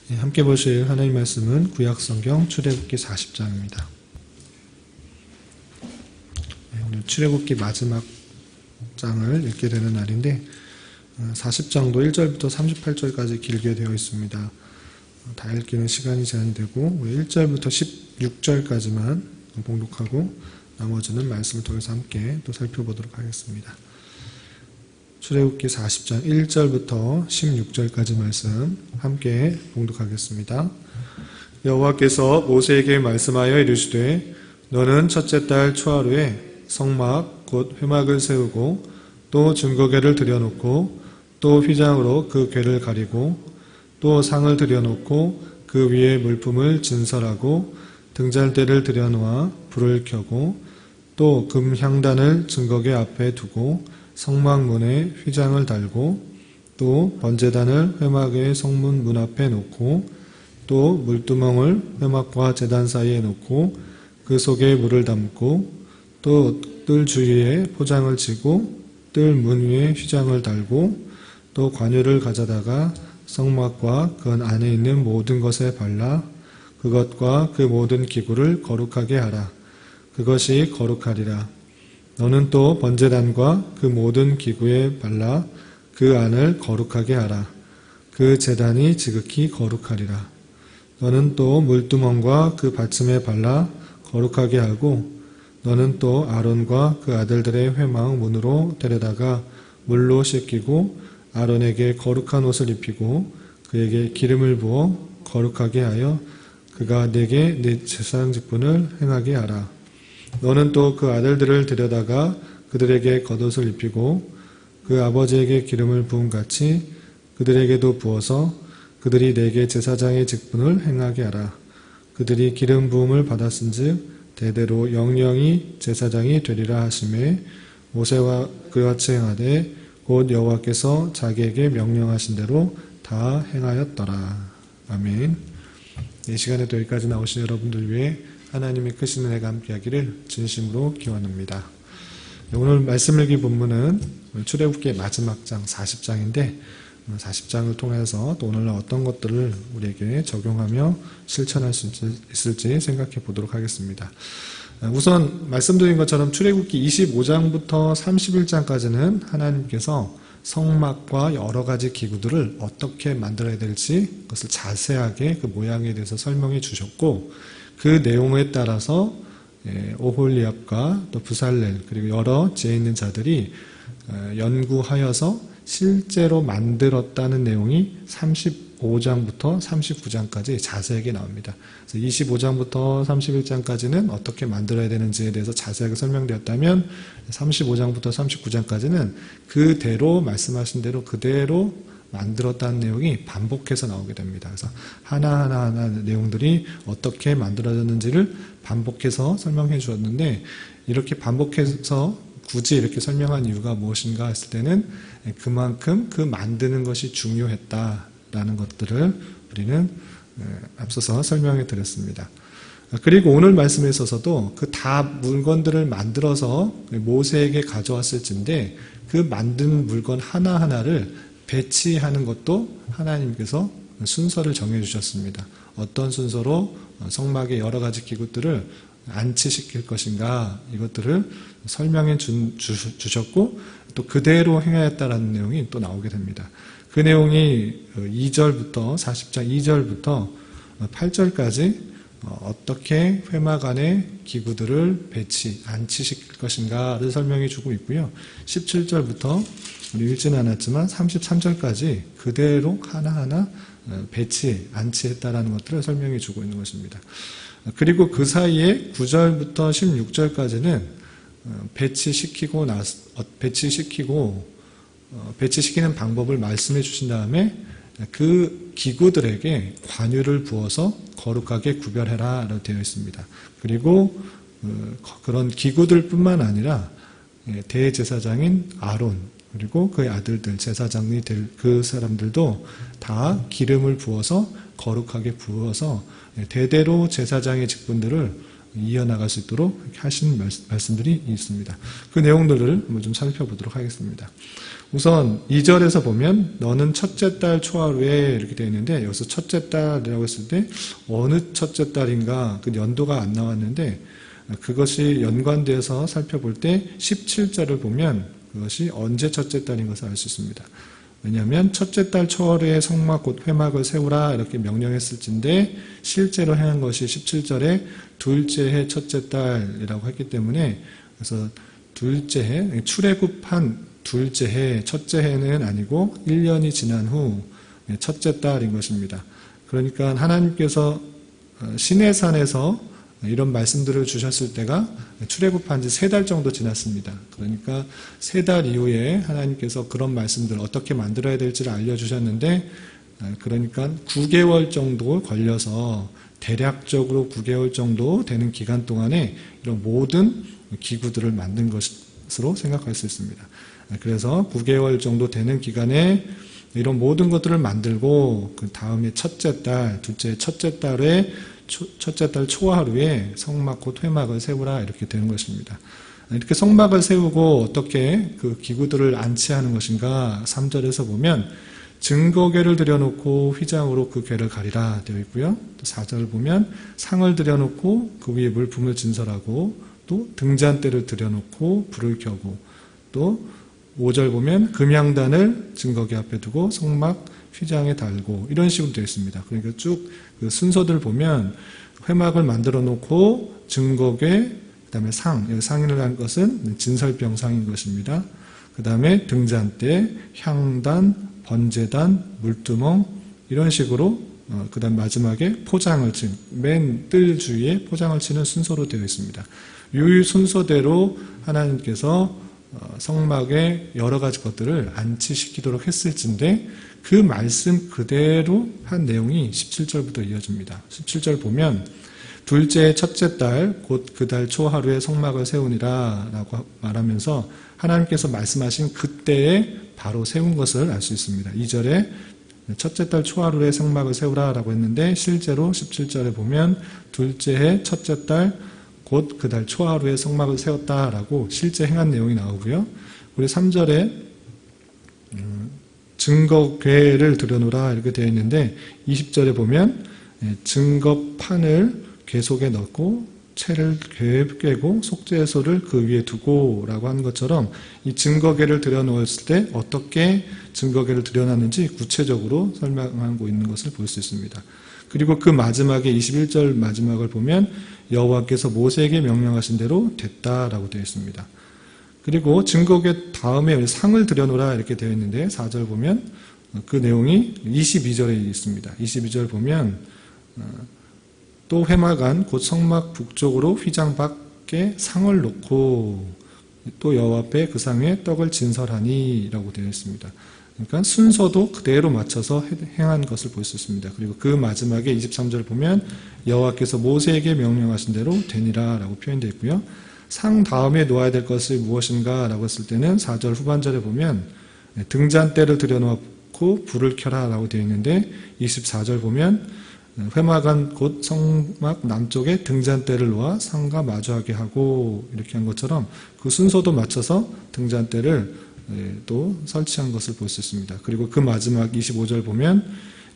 함께 보실 하나님 말씀은 구약성경 출애굽기 40장입니다. 오늘 출애굽기 마지막 장을 읽게 되는 날인데 40장도 1절부터 38절까지 길게 되어 있습니다. 다 읽기는 시간이 제한이 되고 1절부터 16절까지만 봉독하고 나머지는 말씀을 통해서 함께 또 살펴보도록 하겠습니다. 출애굽기 40장 1절부터 16절까지 말씀 함께 봉독하겠습니다. 여호와께서 모세에게 말씀하여 이르시되 너는 첫째 달 초하루에 성막 곧 회막을 세우고 또 증거궤를 들여놓고 또 휘장으로 그 궤를 가리고 또 상을 들여놓고 그 위에 물품을 진설하고 등잔대를 들여놓아 불을 켜고 또 금향단을 증거궤 앞에 두고 성막문에 휘장을 달고 또 번제단을 회막의 성문 문 앞에 놓고 또 물두멍을 회막과 제단 사이에 놓고 그 속에 물을 담고 또 뜰 주위에 포장을 치고 뜰 문 위에 휘장을 달고 또 관유를 가져다가 성막과 그 안에 있는 모든 것에 발라 그것과 그 모든 기구를 거룩하게 하라. 그것이 거룩하리라. 너는 또 번제단과 그 모든 기구에 발라 그 안을 거룩하게 하라. 그 제단이 지극히 거룩하리라. 너는 또 물두멍과 그 받침에 발라 거룩하게 하고 너는 또 아론과 그 아들들의 회막 문으로 데려다가 물로 씻기고 아론에게 거룩한 옷을 입히고 그에게 기름을 부어 거룩하게 하여 그가 내게 네 제사장 직분을 행하게 하라. 너는 또 그 아들들을 데려다가 그들에게 겉옷을 입히고 그 아버지에게 기름을 부음같이 그들에게도 부어서 그들이 내게 제사장의 직분을 행하게 하라. 그들이 기름 부음을 받았은즉 대대로 영영이 제사장이 되리라 하시매 모세와 그같이 행하되 곧 여호와께서 자기에게 명령하신 대로 다 행하였더라. 아멘. 이 시간에도 여기까지 나오신 여러분들 위해 하나님의 크신 은혜가 함께하기를 진심으로 기원합니다. 오늘 말씀 읽기 본문은 출애굽기의 마지막 장 40장인데 40장을 통해서 또 오늘날 어떤 것들을 우리에게 적용하며 실천할 수 있을지 생각해 보도록 하겠습니다. 우선 말씀드린 것처럼 출애굽기 25장부터 31장까지는 하나님께서 성막과 여러 가지 기구들을 어떻게 만들어야 될지 그것을 자세하게 그 모양에 대해서 설명해 주셨고 그 내용에 따라서 오홀리압과 또 부살렐 그리고 여러 지혜 있는 자들이 연구하여서 실제로 만들었다는 내용이 35장부터 39장까지 자세하게 나옵니다. 그래서 25장부터 31장까지는 어떻게 만들어야 되는지에 대해서 자세하게 설명되었다면 35장부터 39장까지는 그대로 말씀하신 대로 그대로 만들었다는 내용이 반복해서 나오게 됩니다. 그래서 하나하나 내용들이 어떻게 만들어졌는지를 반복해서 설명해 주었는데 이렇게 반복해서 굳이 이렇게 설명한 이유가 무엇인가 했을 때는 그만큼 그 만드는 것이 중요했다라는 것들을 우리는 앞서서 설명해 드렸습니다. 그리고 오늘 말씀에 있어서도 그 다 물건들을 만들어서 모세에게 가져왔을진데 그 만든 물건 하나하나를 배치하는 것도 하나님께서 순서를 정해 주셨습니다. 어떤 순서로 성막의 여러 가지 기구들을 안치시킬 것인가 이것들을 설명해 주셨고 또 그대로 행하였다라는 내용이 또 나오게 됩니다. 그 내용이 2절부터 40장 2절부터 8절까지 어떻게 회막 안에 기구들을 안치시킬 것인가를 설명해 주고 있고요. 17절부터 우리 읽지는 않았지만 33절까지 그대로 하나하나 안치했다라는 것들을 설명해 주고 있는 것입니다. 그리고 그 사이에 9절부터 16절까지는 배치시키는 방법을 말씀해 주신 다음에 그 기구들에게 관유를 부어서 거룩하게 구별해라 라고 되어 있습니다. 그리고 그런 기구들뿐만 아니라 대제사장인 아론 그리고 그의 아들들 제사장이 될 그 사람들도 다 기름을 부어서 거룩하게 부어서 대대로 제사장의 직분들을 이어나갈 수 있도록 하신 말씀들이 있습니다. 그 내용들을 한번 좀 살펴보도록 하겠습니다. 우선 2절에서 보면 너는 첫째 달 초하루에 이렇게 되어 있는데 여기서 첫째 달이라고 했을 때 어느 첫째 달인가 그 연도가 안 나왔는데 그것이 연관되어서 살펴볼 때 17절을 보면 그것이 언제 첫째 달인 것을 알 수 있습니다. 왜냐하면 첫째 달 초하루에 성막 곧 회막을 세우라 이렇게 명령했을진데 실제로 행한 것이 17절에 둘째 해 첫째 달이라고 했기 때문에 그래서 둘째 해, 출애굽한 둘째 해, 첫째 해는 아니고 1년이 지난 후 첫째 달인 것입니다. 그러니까 하나님께서 시내산에서 이런 말씀들을 주셨을 때가 출애굽한 지 3달 정도 지났습니다. 그러니까 3달 이후에 하나님께서 그런 말씀들 어떻게 만들어야 될지를 알려주셨는데 그러니까 9개월 정도 걸려서 대략적으로 9개월 정도 되는 기간 동안에 이런 모든 기구들을 만든 것으로 생각할 수 있습니다. 그래서 9개월 정도 되는 기간에 이런 모든 것들을 만들고 그 다음에 첫째 달, 둘째 첫째 달에 첫째 달 초하루에 성막 곧 회막을 세우라 이렇게 되는 것입니다. 이렇게 성막을 세우고 어떻게 그 기구들을 안치하는 것인가 3절에서 보면 증거궤를 들여놓고 휘장으로 그 궤를 가리라 되어 있고요. 또 4절을 보면 상을 들여놓고 그 위에 물품을 진설하고 또 등잔대를 들여놓고 불을 켜고 또 5절 보면 금향단을 증거궤 앞에 두고 성막 휘장에 달고 이런 식으로 되어 있습니다. 그러니까 쭉 그 순서들 보면 회막을 만들어 놓고 증거궤, 그 다음에 상이라는 것은 진설병상인 것입니다. 그 다음에 등잔대, 향단, 번제단, 물두멍 이런 식으로 그 다음 마지막에 포장을 친 맨 뜰 주위에 포장을 치는 순서로 되어 있습니다. 이 순서대로 하나님께서 성막에 여러 가지 것들을 안치시키도록 했을진데 그 말씀 그대로 한 내용이 17절부터 이어집니다. 17절 보면 둘째 첫째 달 곧 그 달 초하루에 성막을 세우니라 라고 말하면서 하나님께서 말씀하신 그때에 바로 세운 것을 알 수 있습니다. 2절에 첫째 달 초하루에 성막을 세우라 라고 했는데 실제로 17절에 보면 둘째 해 첫째 달 곧 그 달 초하루에 성막을 세웠다라고 실제 행한 내용이 나오고요. 우리 3절에 증거궤를 들여놓으라 이렇게 되어 있는데 20절에 보면 증거판을 궤 속에 넣고 채를 궤에 꿰고 속죄소를 그 위에 두고 라고 하는 것처럼 이 증거궤를 들여놓았을 때 어떻게 증거궤를 들여놨는지 구체적으로 설명하고 있는 것을 볼 수 있습니다. 그리고 그 마지막에 21절 마지막을 보면 여호와께서 모세에게 명령하신 대로 됐다라고 되어 있습니다. 그리고 증거궤 다음에 상을 들여놓으라 이렇게 되어 있는데 4절 보면 그 내용이 22절에 있습니다. 22절 보면 또 회막안 곧 성막 북쪽으로 휘장 밖에 상을 놓고 또 여호와 앞에 그 상에 떡을 진설하니 라고 되어 있습니다. 그러니까 순서도 그대로 맞춰서 행한 것을 볼 수 있습니다. 그리고 그 마지막에 23절 보면 여호와께서 모세에게 명령하신 대로 되니라 라고 표현되어 있고요. 상 다음에 놓아야 될 것이 무엇인가 라고 했을 때는 4절 후반절에 보면 등잔대를 들여놓고 불을 켜라 라고 되어 있는데 24절 보면 회막안 곧 성막 남쪽에 등잔대를 놓아 상과 마주하게 하고 이렇게 한 것처럼 그 순서도 맞춰서 등잔대를 또 설치한 것을 볼 수 있습니다. 그리고 그 마지막 25절 보면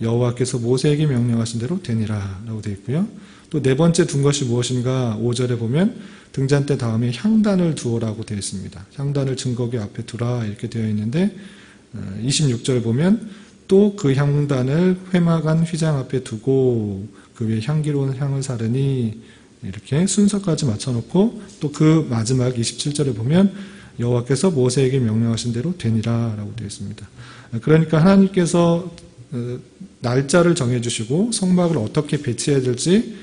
여호와께서 모세에게 명령하신 대로 되니라 라고 되어 있고요. 또 네 번째 둔 것이 무엇인가 5절에 보면 등잔대 다음에 향단을 두어라고 되어 있습니다. 향단을 증거궤 앞에 두라 이렇게 되어 있는데 26절 보면 또 그 향단을 회막안 휘장 앞에 두고 그 위에 향기로운 향을 사르니 이렇게 순서까지 맞춰놓고 또 그 마지막 27절에 보면 여호와께서 모세에게 명령하신 대로 되니라 라고 되어 있습니다. 그러니까 하나님께서 날짜를 정해주시고 성막을 어떻게 배치해야 될지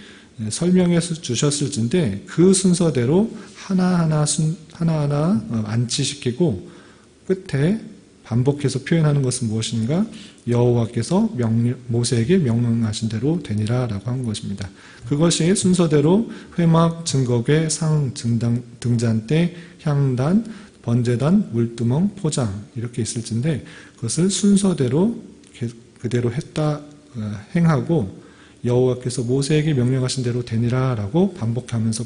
설명해 주셨을진데 그 순서대로 하나하나 안치시키고 끝에 반복해서 표현하는 것은 무엇인가? 여호와께서 모세에게 명령하신 대로 되니라 라고 한 것입니다. 그것이 순서대로 회막, 증거궤, 상, 등잔대, 향단, 번제단, 물두멍, 포장 이렇게 있을진데 그것을 순서대로 그대로 행하고 여호와께서 모세에게 명령하신 대로 되니라 라고 반복하면서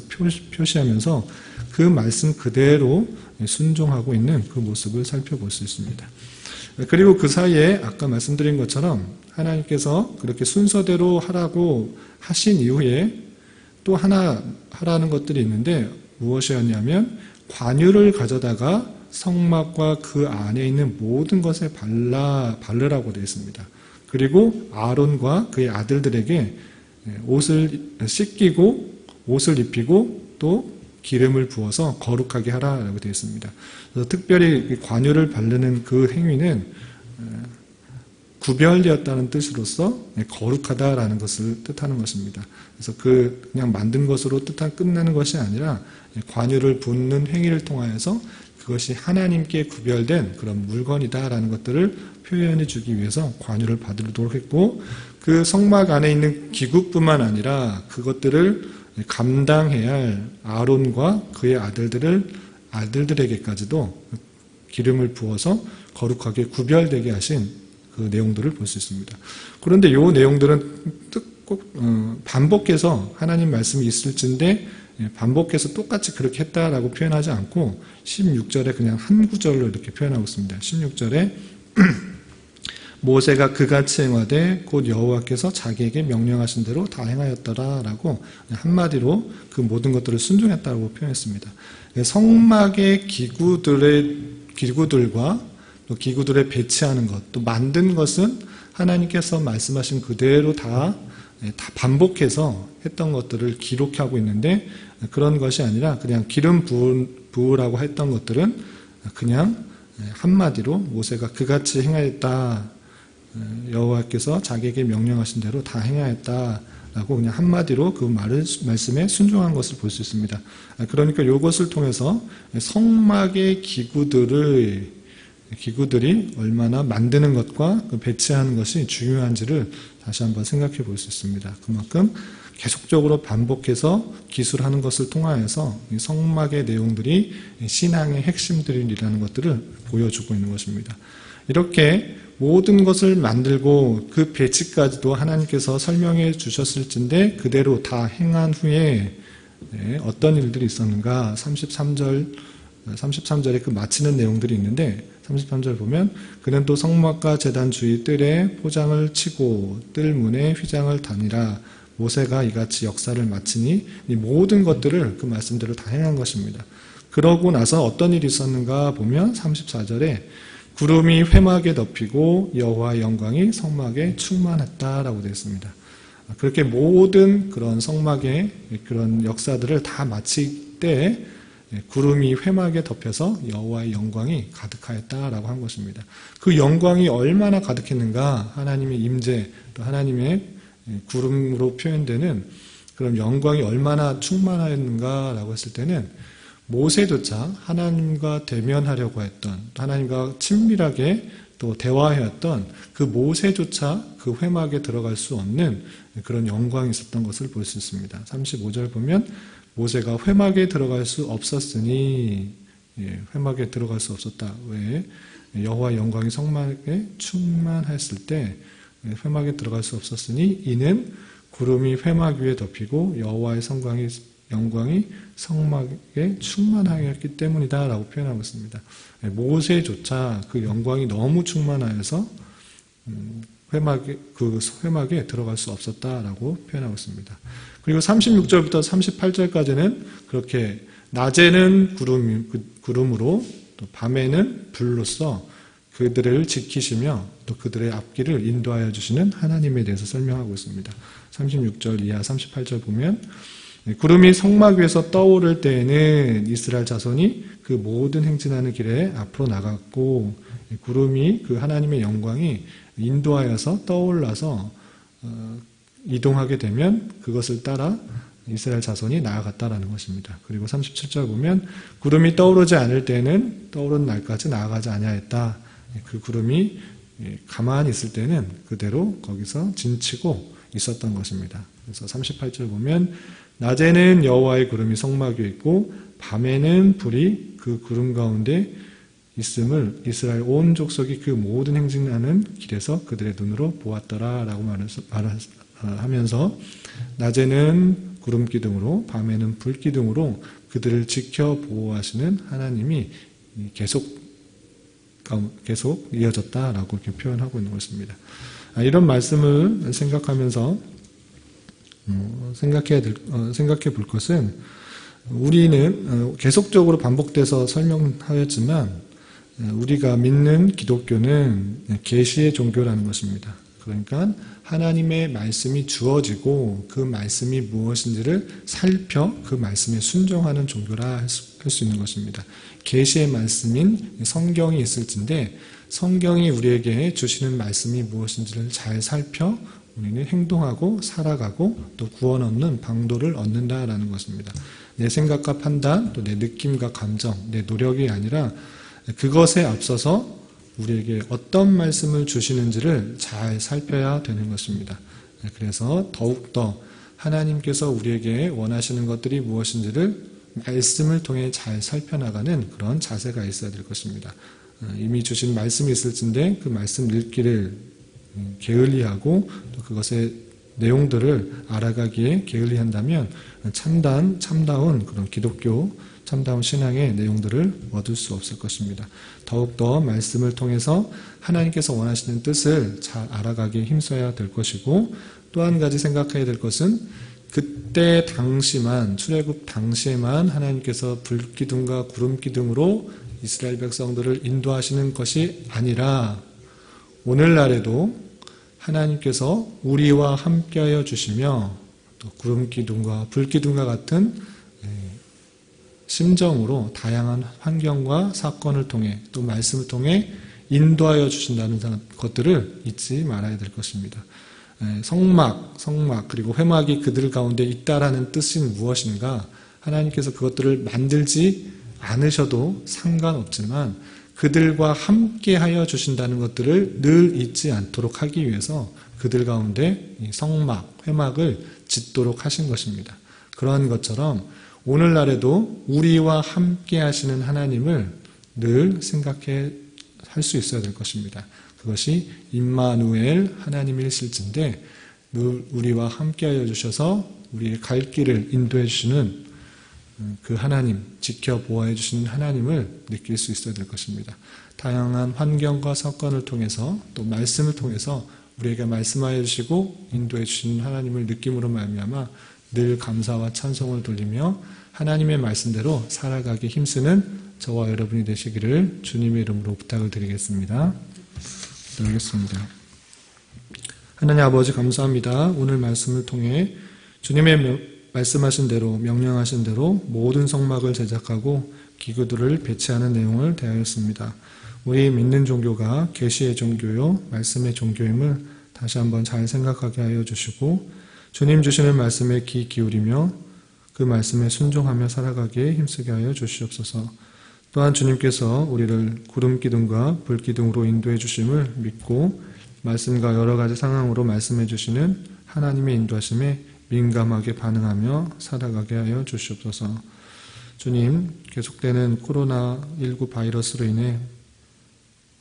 표시하면서 그 말씀 그대로 순종하고 있는 그 모습을 살펴볼 수 있습니다. 그리고 그 사이에 아까 말씀드린 것처럼 하나님께서 그렇게 순서대로 하라고 하신 이후에 또 하나 하라는 것들이 있는데 무엇이었냐면 관유를 가져다가 성막과 그 안에 있는 모든 것에 바르라고 되어 있습니다. 그리고 아론과 그의 아들들에게 옷을 씻기고 옷을 입히고 또 기름을 부어서 거룩하게 하라라고 되어 있습니다. 그래서 특별히 관유를 바르는 그 행위는 구별되었다는 뜻으로서 거룩하다라는 것을 뜻하는 것입니다. 그래서 그냥 만든 것으로 끝나는 것이 아니라 관유를 붓는 행위를 통하여서 그것이 하나님께 구별된 그런 물건이다라는 것들을 표현해 주기 위해서 관유를 받도록 했고 그 성막 안에 있는 기구뿐만 아니라 그것들을 감당해야 할 아론과 그의 아들들에게까지도 기름을 부어서 거룩하게 구별되게 하신 그 내용들을 볼 수 있습니다. 그런데 이 내용들은 꼭 반복해서 하나님 말씀이 있을진데 반복해서 똑같이 그렇게 했다라고 표현하지 않고 16절에 그냥 한 구절로 이렇게 표현하고 있습니다. 16절에 모세가 그같이 행하되 곧 여호와께서 자기에게 명령하신 대로 다 행하였더라라고 한마디로 그 모든 것들을 순종했다고 표현했습니다. 성막의 기구들과 또 기구들에 배치하는 것, 또 만든 것은 하나님께서 말씀하신 그대로 다 반복해서 했던 것들을 기록하고 있는데 그런 것이 아니라 그냥 기름 부으라고 했던 것들은 그냥 한마디로 모세가 그같이 행하였다. 여호와께서 자기에게 명령하신 대로 다 행하였다라고 그냥 한마디로 그 말씀에 순종한 것을 볼 수 있습니다. 그러니까 이것을 통해서 성막의 기구들이 얼마나 만드는 것과 배치하는 것이 중요한지를 다시 한번 생각해 볼 수 있습니다. 그만큼 계속적으로 반복해서 기술하는 것을 통하여서 이 성막의 내용들이 신앙의 핵심들이라는 것들을 보여주고 있는 것입니다. 이렇게 모든 것을 만들고 그 배치까지도 하나님께서 설명해 주셨을진데 그대로 다 행한 후에 어떤 일들이 있었는가 33절에 그 마치는 내용들이 있는데 33절 보면 그는 또 성막과 제단 주위 뜰에 포장을 치고 뜰 문에 휘장을 다니라 모세가 이같이 역사를 마치니 이 모든 것들을 그 말씀대로 다 행한 것입니다. 그러고 나서 어떤 일이 있었는가 보면 34절에 구름이 회막에 덮이고 여호와의 영광이 성막에 충만했다라고 되어 있습니다. 그렇게 모든 그런 성막의 그런 역사들을 다 마칠 때 구름이 회막에 덮여서 여호와의 영광이 가득하였다라고 한 것입니다. 그 영광이 얼마나 가득했는가 하나님의 임재 또 하나님의 구름으로 표현되는 그런 영광이 얼마나 충만하였는가라고 했을 때는 모세조차 하나님과 대면하려고 했던 하나님과 친밀하게 또 대화하였던 그 모세조차 그 회막에 들어갈 수 없는 그런 영광이 있었던 것을 볼 수 있습니다. 35절 보면 모세가 회막에 들어갈 수 없었으니 회막에 들어갈 수 없었다. 왜? 여호와의 영광이 성막에 충만했을 때 회막에 들어갈 수 없었으니 이는 구름이 회막 위에 덮이고 여호와의 영광이 성막에 충만하였기 때문이다 라고 표현하고 있습니다. 모세조차 그 영광이 너무 충만하여서 회막에 들어갈 수 없었다라고 표현하고 있습니다. 그리고 36절부터 38절까지는 그렇게 낮에는 구름으로 또 밤에는 불로써 그들을 지키시며 또 그들의 앞길을 인도하여 주시는 하나님에 대해서 설명하고 있습니다. 36절 이하 38절 보면 구름이 성막 위에서 떠오를 때에는 이스라엘 자손이 그 모든 행진하는 길에 앞으로 나갔고 구름이 그 하나님의 영광이 인도하여서 떠올라서 이동하게 되면 그것을 따라 이스라엘 자손이 나아갔다라는 것입니다. 그리고 37절 보면 구름이 떠오르지 않을 때는 떠오른 날까지 나아가지 아니하였다. 그 구름이 가만히 있을 때는 그대로 거기서 진치고 있었던 것입니다. 그래서 38절 보면 낮에는 여호와의 구름이 성막 위에 있고 밤에는 불이 그 구름 가운데 있음을 이스라엘 온 족속이 그 모든 행진하는 길에서 그들의 눈으로 보았더라 라고 말하면서 낮에는 구름 기둥으로 밤에는 불 기둥으로 그들을 지켜 보호하시는 하나님이 계속 이어졌다라고 이렇게 표현하고 있는 것입니다. 이런 말씀을 생각하면서 생각해 볼 것은 우리는 계속적으로 반복돼서 설명하였지만 우리가 믿는 기독교는 계시의 종교라는 것입니다. 그러니까 하나님의 말씀이 주어지고 그 말씀이 무엇인지를 살펴 그 말씀에 순종하는 종교라 할 수 있는 것입니다. 계시의 말씀인 성경이 있을진데 성경이 우리에게 주시는 말씀이 무엇인지를 잘 살펴 우리는 행동하고 살아가고 또 구원 얻는 방도를 얻는다라는 것입니다. 내 생각과 판단, 또 내 느낌과 감정, 내 노력이 아니라 그것에 앞서서 우리에게 어떤 말씀을 주시는지를 잘 살펴야 되는 것입니다. 그래서 더욱더 하나님께서 우리에게 원하시는 것들이 무엇인지를 말씀을 통해 잘 살펴나가는 그런 자세가 있어야 될 것입니다. 이미 주신 말씀이 있을진데 그 말씀 읽기를 게을리하고 또 그것의 내용들을 알아가기에 게을리한다면 참다운 그런 기독교, 참다운 신앙의 내용들을 얻을 수 없을 것입니다. 더욱더 말씀을 통해서 하나님께서 원하시는 뜻을 잘 알아가기에 힘써야 될 것이고 또 한 가지 생각해야 될 것은 그때 당시만 출애굽 당시에만 하나님께서 불기둥과 구름기둥으로 이스라엘 백성들을 인도하시는 것이 아니라 오늘날에도 하나님께서 우리와 함께하여 주시며 또 구름기둥과 불기둥과 같은 심정으로 다양한 환경과 사건을 통해 또 말씀을 통해 인도하여 주신다는 것들을 잊지 말아야 될 것입니다. 성막 그리고 회막이 그들 가운데 있다라는 뜻은 무엇인가? 하나님께서 그것들을 만들지 않으셔도 상관없지만 그들과 함께 하여 주신다는 것들을 늘 잊지 않도록 하기 위해서 그들 가운데 이 성막, 회막을 짓도록 하신 것입니다. 그러한 것처럼 오늘날에도 우리와 함께 하시는 하나님을 늘 생각해 할 수 있어야 될 것입니다. 그것이 임마누엘 하나님이실진데 늘 우리와 함께하여 주셔서 우리의 갈 길을 인도해 주시는 그 하나님, 지켜보아해 주시는 하나님을 느낄 수 있어야 될 것입니다. 다양한 환경과 사건을 통해서 또 말씀을 통해서 우리에게 말씀하여 주시고 인도해 주시는 하나님을 느낌으로 말미암아 늘 감사와 찬송을 돌리며 하나님의 말씀대로 살아가기 힘쓰는 저와 여러분이 되시기를 주님의 이름으로 부탁을 드리겠습니다. 기도하겠습니다. 하나님 아버지 감사합니다. 오늘 말씀을 통해 주님의 말씀하신 대로 명령하신 대로 모든 성막을 제작하고 기구들을 배치하는 내용을 대하였습니다. 우리 믿는 종교가 계시의 종교요 말씀의 종교임을 다시 한번 잘 생각하게 하여 주시고 주님 주시는 말씀에 귀 기울이며 그 말씀에 순종하며 살아가기에 힘쓰게 하여 주시옵소서. 또한 주님께서 우리를 구름기둥과 불기둥으로 인도해 주심을 믿고 말씀과 여러 가지 상황으로 말씀해 주시는 하나님의 인도하심에 민감하게 반응하며 살아가게 하여 주시옵소서. 주님, 계속되는 코로나19 바이러스로 인해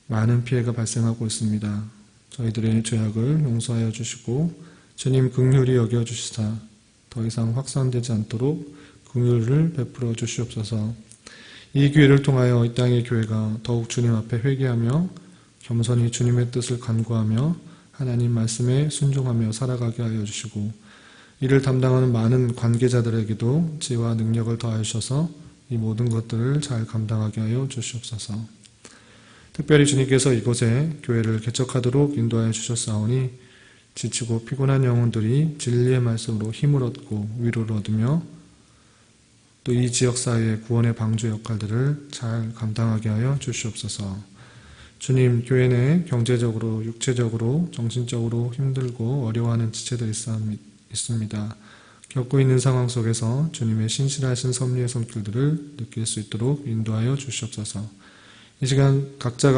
많은 피해가 발생하고 있습니다. 저희들의 죄악을 용서하여 주시고 주님 긍휼히 여겨주시사 더 이상 확산되지 않도록 긍휼을 베풀어 주시옵소서. 이 기회를 통하여 이 땅의 교회가 더욱 주님 앞에 회개하며 겸손히 주님의 뜻을 간구하며 하나님 말씀에 순종하며 살아가게 하여 주시고 이를 담당하는 많은 관계자들에게도 지혜와 능력을 더하셔서 이 모든 것들을 잘 감당하게 하여 주시옵소서. 특별히 주님께서 이곳에 교회를 개척하도록 인도하여 주셨사오니 지치고 피곤한 영혼들이 진리의 말씀으로 힘을 얻고 위로를 얻으며 또 이 지역사회의 구원의 방주 역할들을 잘 감당하게 하여 주시옵소서. 주님, 교회 내 경제적으로, 육체적으로, 정신적으로 힘들고 어려워하는 지체들이 있습니다. 겪고 있는 상황 속에서 주님의 신실하신 섭리의 손길들을 느낄 수 있도록 인도하여 주시옵소서. 이 시간 각자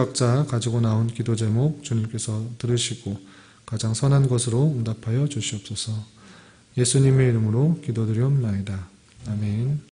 가지고 나온 기도 제목 주님께서 들으시고 가장 선한 것으로 응답하여 주시옵소서. 예수님의 이름으로 기도드리옵나이다. 아멘.